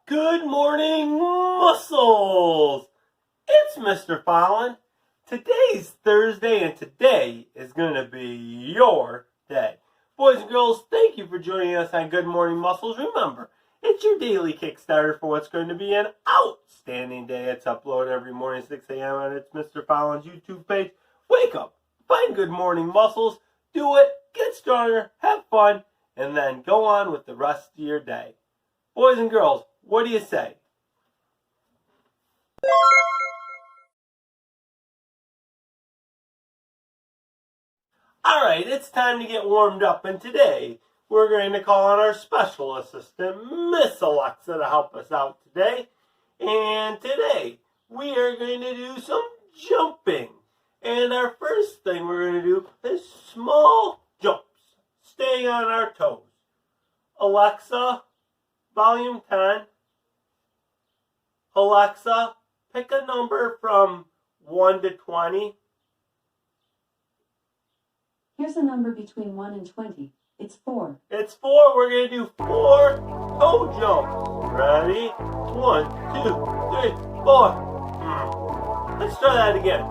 Good morning, muscles! It's Mr. Fallon. Today's Thursday, and today is going to be your day. Boys and girls, thank you for joining us on Good Morning Muscles. Remember, it's your daily Kickstarter for what's going to be an outstanding day. It's uploaded every morning 6 a.m. and it's Mr. Fallon's YouTube page. Wake up, find Good Morning Muscles, do it, get stronger, have fun, and then go on with the rest of your day. Boys and girls, what do you say? Alright, it's time to get warmed up, and today we're going to call on our special assistant, Miss Alexa, to help us out today. And today we are going to do some jumping. And our first thing we're going to do is small jumps, staying on our toes. Alexa, volume 10. Alexa, pick a number from 1 to 20. Here's a number between 1 and 20. It's 4. It's 4. We're going to do 4 toe jumps. Ready? 1, 2, 3, 4. Let's try that again.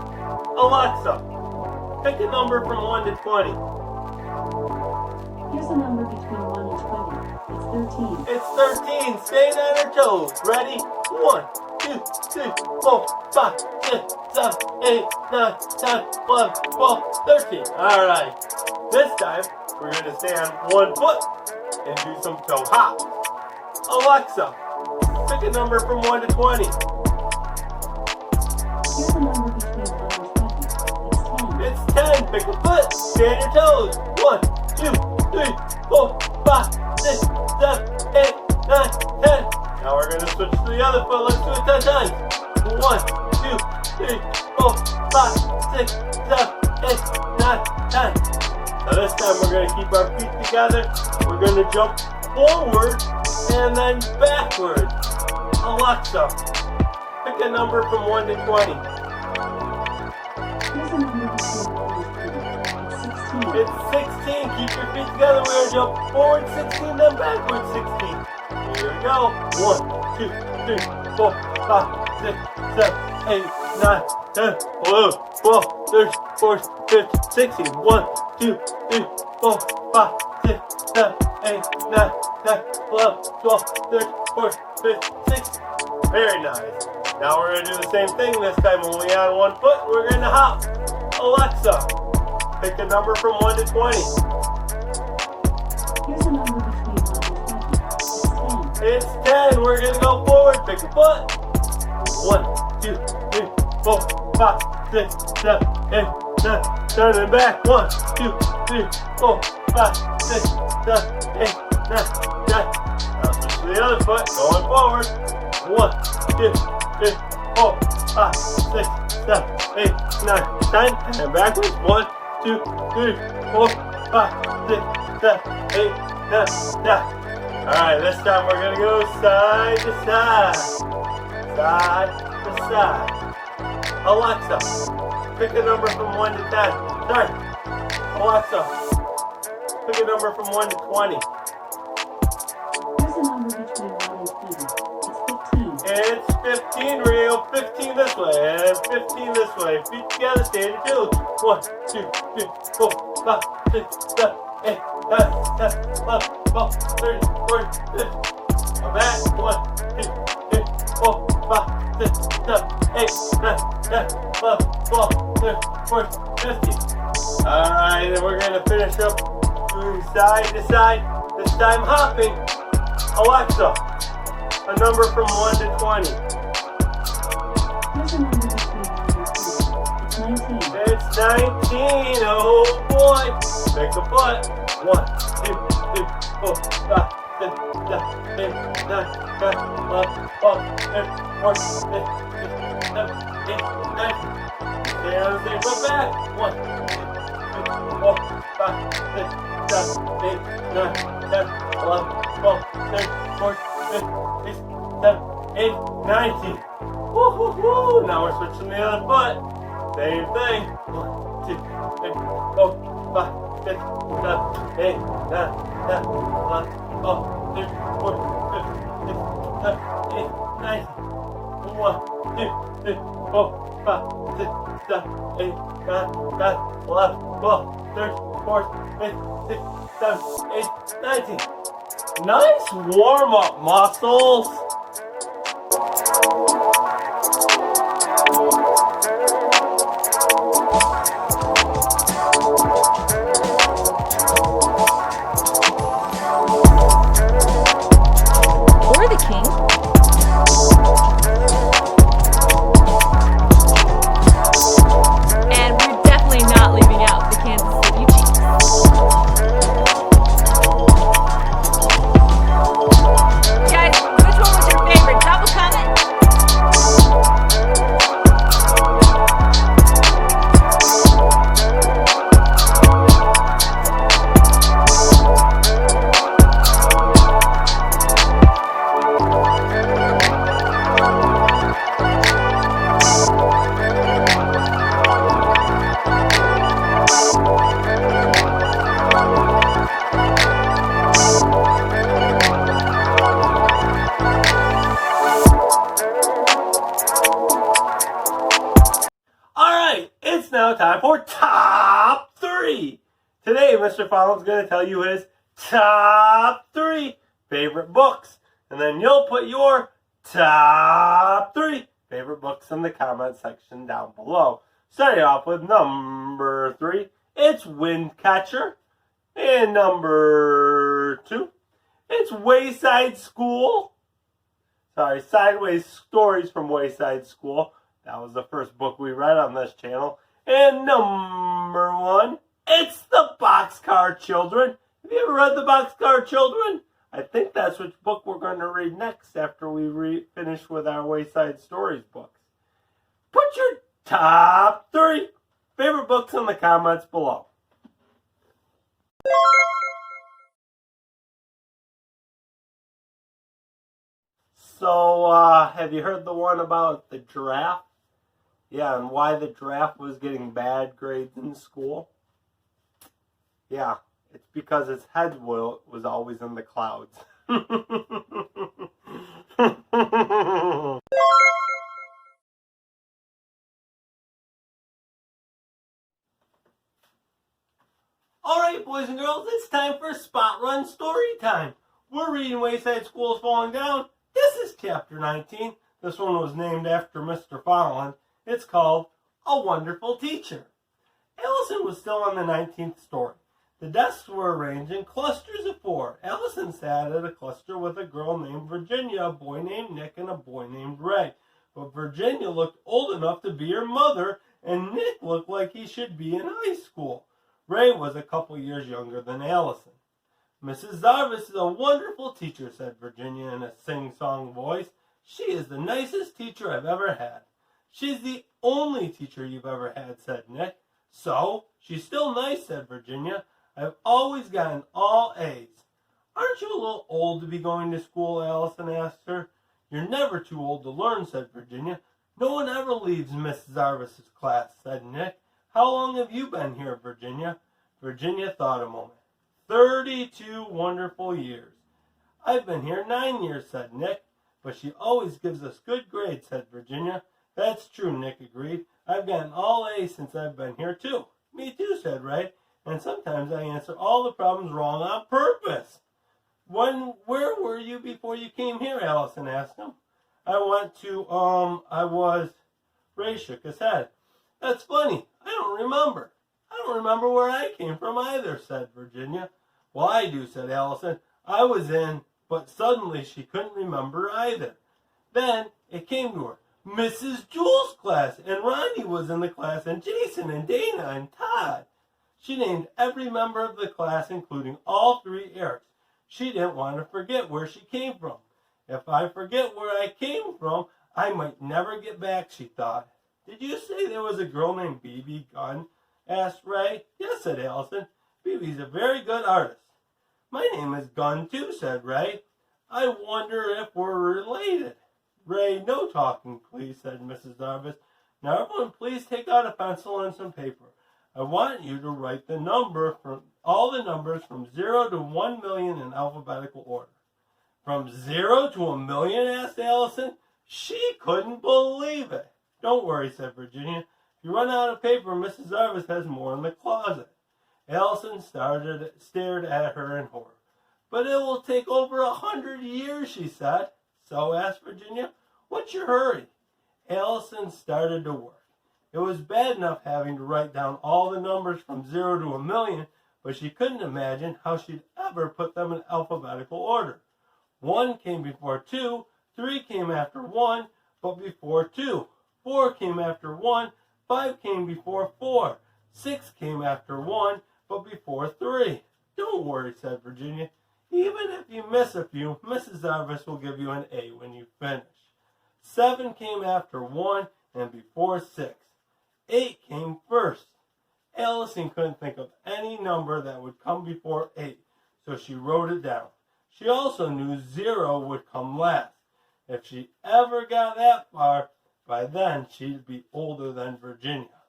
Alexa, pick a number from 1 to 20. Here's a number between 1 and 20. It's 13. It's 13. Staying on our toes. Ready? 1, 2, 3, 4, 5, 6, 7, 8, 9, 10, 11, 12, 13. Alright. This time, we're going to stay on one foot and do some toe hops. Alexa, pick a number from 1 to 20. Here's a number between 1 and 20. It's 10. Pick a foot. Stay on your toes. 1, 2, 3, 4, 5, 6, 7, 8, 9, 10. Now we're going to switch to the other foot. Let's do it 10 times. 1, 2, 3, 4, 5, 6, 7, 8, 9, 10. Now this time we're going to keep our feet together. We're going to jump forward and then backwards. Alexa, pick a number from 1 to 20. Here's a number between 1 and 20. It's 16. Keep your feet together. We're going to jump forward 16, then backwards 16. Here we go. 1, 2, 3, 4, 5, 6, 7, 8, 9, 10, 11, 12, 13, 14, 15, 16. 1, 2, 3, 4, 5, 6, 7, 8, 9, 10, 11, 12, 13, 14, 15, 16. Very nice. Now we're going to do the same thing. This time only on one foot. We're going to hop. Alexa, pick a number from 1 to 20. Here's a number between 1 and 20. It's 10. We're going to go forward. Pick a foot. 1, 2, 3, 4, 5, 6, 7, 8, 9. Turn it back. 1, 2, 3, 4, 5, 6, 7, 8, 9, 10. Now switch to the other foot. Going forward. 1, 2, 3, 4, 5, 6, 7, 8, 9, 10. And backwards. 1, 2, 3, 4, 5, 6, 7, 8, 9, 10. Alright, this time we're going to go side to side. Side to side. Alexa, pick a number from 1 to 10. Sorry. Alexa, pick a number from 1 to 20. Here's a number between 1 and 20. It's 15. We're going to go 15 this way and 15 this way. Feet together, stand your toes. 1, 2, 3, 4, 5, 6, 7, 8, 9, 10, 11, 12, 13, 14, 15. Now back. 1, 2, 3, 4, 5, 6, 7, 8, 9, 10, 11, 12, 13, 14, 15. Alright, then we're going to finish up doing side to side. This time hopping. Alexa, a number from 1 to 20. Here's a number between 1 and 20. It's 19. It's 19. Oh boy. Pick a foot. 1, 2, 3, 4, 5, 6, 7, 8, 9, 10, 11, 12, 13, 14, 15, 16, 17, 18, 19. Stay on the same foot back. 1, 2, 3, 4, 5, 6, 7, 8, 9, 10, 11, 12, 13, 14, 15, 16, 17, 18, 19. Woo-hoo-hoo! Now we're switching the other foot. Same thing. 1, 2, 3, 4, 5, 6, 7, 8, 9, 10, 11, 12, 13, 14, 15, 16, 8, 9, 1, 2, 3, 4, 5, 6, 7, 8, 9, 10, 11, 12, 13, 14, 15, 16, 17, 18, 19. Nice warm-up, muscles. Or the king. And we're definitely not leaving out the Kansas City Chiefs. Guys, which one was your favorite? Drop a comment. Alright, it's now time for top 3. Today, Mr. Fallon's going to tell you his top 3 favorite books. And then you'll put your top 3 favorite books in the comment section down below. Starting off with number 3, it's Windcatcher. And number 2, it's Wayside School. Sorry, Sideways Stories from Wayside School. That was the first book we read on this channel. And number 1, it's The Boxcar Children. Have you ever read The Boxcar Children? I think that's which book we're going to read next after we finish with our Wayside Stories books. Put your top 3 favorite books in the comments below. So, have you heard the one about the giraffe? Yeah, and why the giraffe was getting bad grades in school? Yeah, it's because its head was always in the clouds. Alright, boys and girls, it's time for Spot Run Story Time. We're reading Wayside School's Falling Down. This is Chapter 19. This one was named after Mr. Fallon. It's called A Wonderful Teacher. Allison was still on the 19th story. The desks were arranged in clusters of 4. Allison sat at a cluster with a girl named Virginia, a boy named Nick, and a boy named Ray. But Virginia looked old enough to be her mother, and Nick looked like he should be in high school. Ray was a couple years younger than Allison. Mrs. Zarvis is a wonderful teacher, said Virginia in a sing-song voice. She is the nicest teacher I've ever had. She's the only teacher you've ever had, said Nick. So, she's still nice, said Virginia. I've always gotten all A's. Aren't you a little old to be going to school, Allison asked her. You're never too old to learn, said Virginia. No one ever leaves Miss Zarvis's class, said Nick. How long have you been here, Virginia? Virginia thought a moment. 32 wonderful years. I've been here 9 years, said Nick. But she always gives us good grades, said Virginia. That's true, Nick agreed. I've gotten all A's since I've been here, too. Me too, said Ray. And sometimes I answer all the problems wrong on purpose. Where were you before you came here, Allison asked him. Ray shook his head. That's funny. I don't remember. I don't remember where I came from either, said Virginia. Well, I do, said Allison. I was in, but suddenly she couldn't remember either. Then it came to her. Mrs. Jewell's class, and Ronnie was in the class, and Jason, and Dana, and Todd. She named every member of the class, including all 3 Erics. She didn't want to forget where she came from. If I forget where I came from, I might never get back, she thought. Did you say there was a girl named B.B. Gunn? Asked Ray. Yes, said Allison. B.B.'s a very good artist. My name is Gunn, too, said Ray. I wonder if we're related. Ray, no talking, please, said Mrs. Zarvis. Now, everyone, please take out a pencil and some paper. I want you to write all the numbers from 0 to 1 million in alphabetical order. From 0 to 1,000,000? Asked Allison. She couldn't believe it. Don't worry, said Virginia. If you run out of paper, Mrs. Zarvis has more in the closet. Allison stared at her in horror. But it will take over 100 years, she said. So, asked Virginia, what's your hurry? Allison started to work. It was bad enough having to write down all the numbers from 0 to 1,000,000, but she couldn't imagine how she'd ever put them in alphabetical order. 1 came before 2, 3 came after 1, but before 2. 4 came after 1, 5 came before 4. 6 came after 1, but before 3. Don't worry, said Virginia. Even if you miss a few, Mrs. Zarvis will give you an A when you finish. 7 came after 1 and before 6. 8 came first. Allison couldn't think of any number that would come before 8, so she wrote it down. She also knew 0 would come last. If she ever got that far, by then she'd be older than Virginia.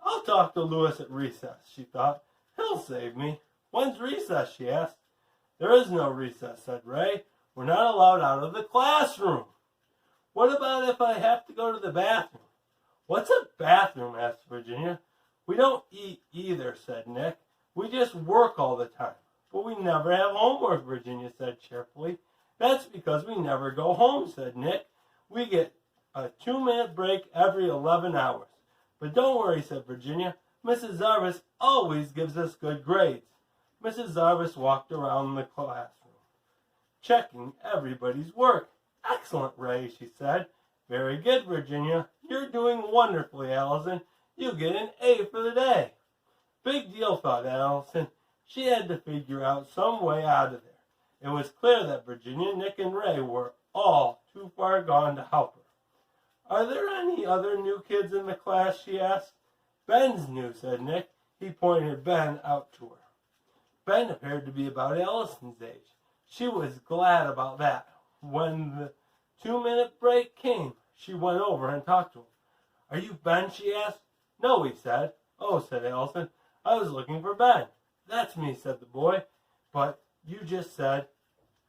I'll talk to Louis at recess, she thought. He'll save me. When's recess, she asked. There is no recess, said Ray. We're not allowed out of the classroom. What about if I have to go to the bathroom? What's a bathroom? Asked Virginia. We don't eat either, said Nick. We just work all the time. But we never have homework, Virginia said cheerfully. That's because we never go home, said Nick. We get a 2-minute break every 11 hours. But don't worry, said Virginia. Mrs. Zarvis always gives us good grades. Mrs. Zarvis walked around the classroom, checking everybody's work. Excellent, Ray, she said. Very good, Virginia. You're doing wonderfully, Allison. You get an A for the day. Big deal, thought Allison. She had to figure out some way out of there. It was clear that Virginia, Nick, and Ray were all too far gone to help her. Are there any other new kids in the class, she asked. Ben's new, said Nick. He pointed Ben out to her. Ben appeared to be about Allison's age. She was glad about that. When the 2-minute break came, she went over and talked to him. Are you Ben, she asked. No, he said. Oh, said Allison. I was looking for Ben. That's me, said the boy. But you just said.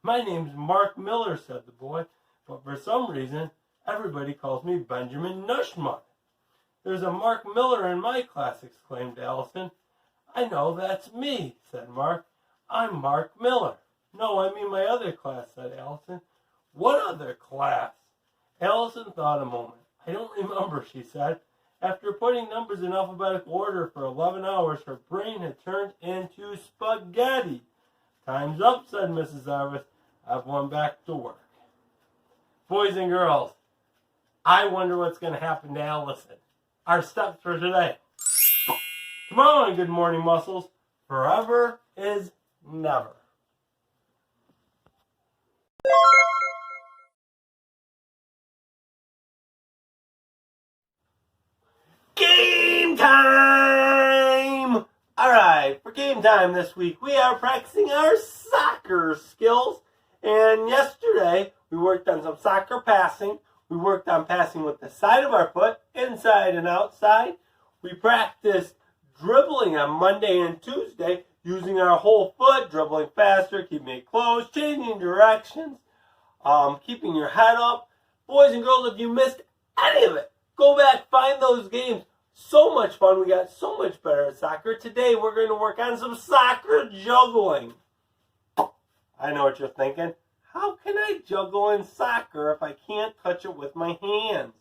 My name's Mark Miller, said the boy. But for some reason, everybody calls me Benjamin Nushmut. There's a Mark Miller in my class, exclaimed Allison. I know, that's me, said Mark. I'm Mark Miller. No, I mean my other class, said Allison. What other class? Allison thought a moment. I don't remember, she said. After putting numbers in alphabetical order for 11 hours, her brain had turned into spaghetti. Time's up, said Mrs. Zarvis. I've went back to work. Boys and girls, I wonder what's going to happen to Allison. Our steps for today. Come on, good morning, muscles. Forever is never. Game time! All right, for game time this week, we are practicing our soccer skills. And yesterday, we worked on some soccer passing. We worked on passing with the side of our foot, inside and outside. We practiced dribbling on Monday and Tuesday, using our whole foot, dribbling faster, keeping it close, changing directions, keeping your head up. Boys and girls, if you missed any of it, go back, find those games. So much fun. We got so much better at soccer. Today, we're going to work on some soccer juggling. I know what you're thinking. How can I juggle in soccer if I can't touch it with my hands?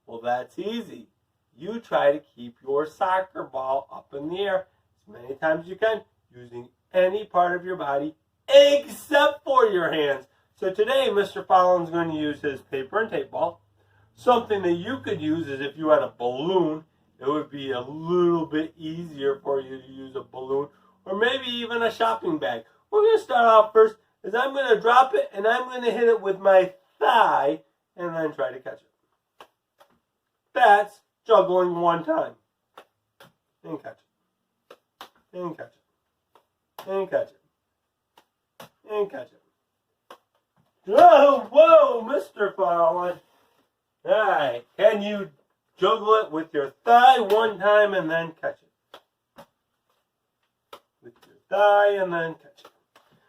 Well, that's easy. You try to keep your soccer ball up in the air as many times as you can, using any part of your body except for your hands. So today, Mr. Fallon's going to use his paper and tape ball. Something that you could use is if you had a balloon, it would be a little bit easier for you to use a balloon, or maybe even a shopping bag. We're going to start off first, is I'm going to drop it, and I'm going to hit it with my thigh, and then try to catch it. That's juggling one time. And catch it. And catch it. And catch it. And catch it. Oh, whoa, Mr. Fallon. All right, can you juggle it with your thigh one time and then catch it? With your thigh and then catch it.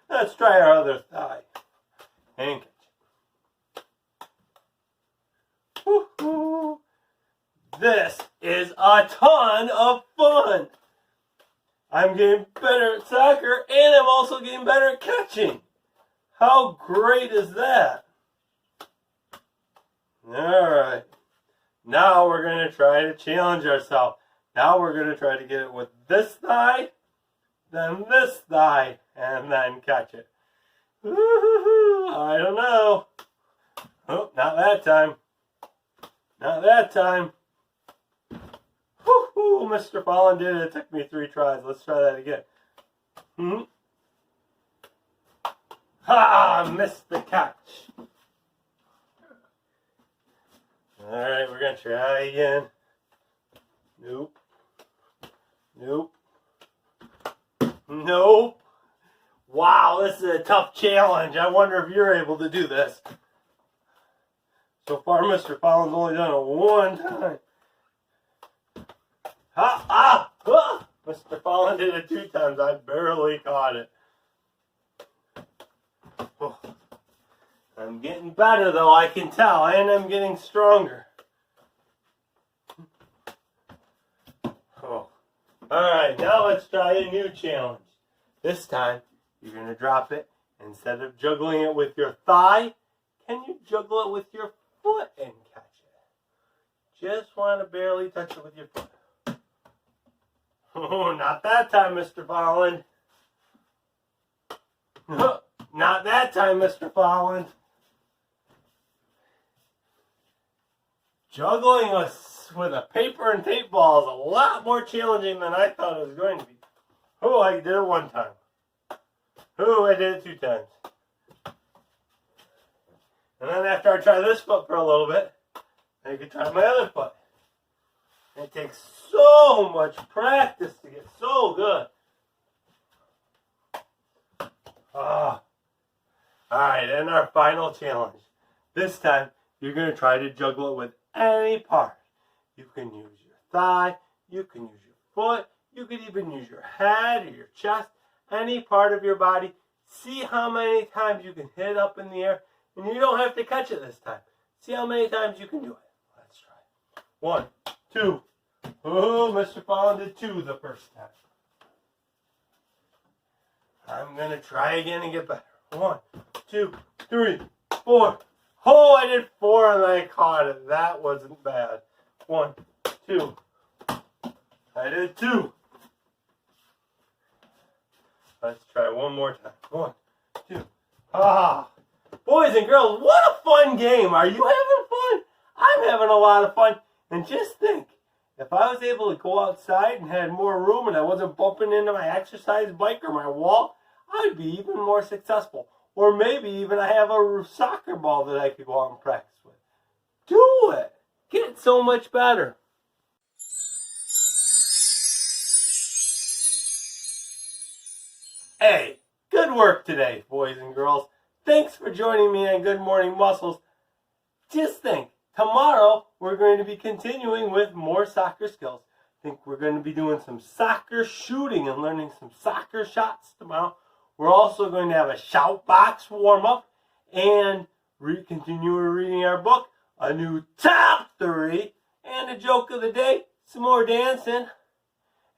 Let's try our other thigh. and catch it. Woo-hoo. This is a ton of fun. I'm getting better at soccer, and I'm also getting better at catching. How great is that? Alright. Now we're going to try to challenge ourselves. Now we're going to try to get it with this thigh, then this thigh, and then catch it. Woo-hoo-hoo. I don't know. Oh, not that time. Not that time. Woo-hoo, Mr. Fallon did it. It took me 3 tries. Let's try that again. Ha! Missed the catch. Alright, we're going to try again. Nope. Nope. Nope. Wow, this is a tough challenge. I wonder if you're able to do this. So far, Mr. Fallon's only done it 1 time. Mr. Fallon did it 2 times. I barely caught it. Oh. I'm getting better, though, I can tell, and I'm getting stronger. Oh. Alright, now let's try a new challenge. This time, you're going to drop it. Instead of juggling it with your thigh, can you juggle it with your foot and catch it? Just want to barely touch it with your foot. Oh, not that time, Mr. Fallon. Not that time, Mr. Fallon. Juggling with a paper and tape ball is a lot more challenging than I thought it was going to be. Oh, I did it 1 time. Oh, I did it 2 times. And then after I try this foot for a little bit, I can try my other foot. And it takes so much practice to get so good. Alright, and our final challenge. This time, you're going to try to juggle it with any part. You can use your thigh, you can use your foot, you could even use your head or your chest, any part of your body. See how many times you can hit it up in the air, and you don't have to catch it this time. See how many times you can do it. Let's try. 1, 2. Oh, Mr. Fallon did 2 the first time. I'm going to try again and get better. 1, 2, 3, 4. Oh, I did 4 and I caught it. That wasn't bad. 1, 2. I did 2. Let's try one more time. 1, 2. Boys and girls, what a fun game. Are you having fun? I'm having a lot of fun. And just think, if I was able to go outside and had more room and I wasn't bumping into my exercise bike or my wall, I'd be even more successful. Or maybe even I have a soccer ball that I could go out and practice with. Do it. Get so much better. Hey, good work today, boys and girls. Thanks for joining me on Good Morning Muscles. Just think, tomorrow we're going to be continuing with more soccer skills. I think we're going to be doing some soccer shooting and learning some soccer shots tomorrow. We're also going to have a shout box warm-up and continue reading our book, a new top 3, and a joke of the day, some more dancing,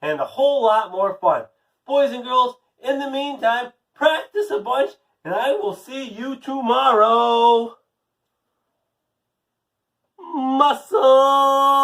and a whole lot more fun. Boys and girls, in the meantime, practice a bunch, and I will see you tomorrow. Muscles!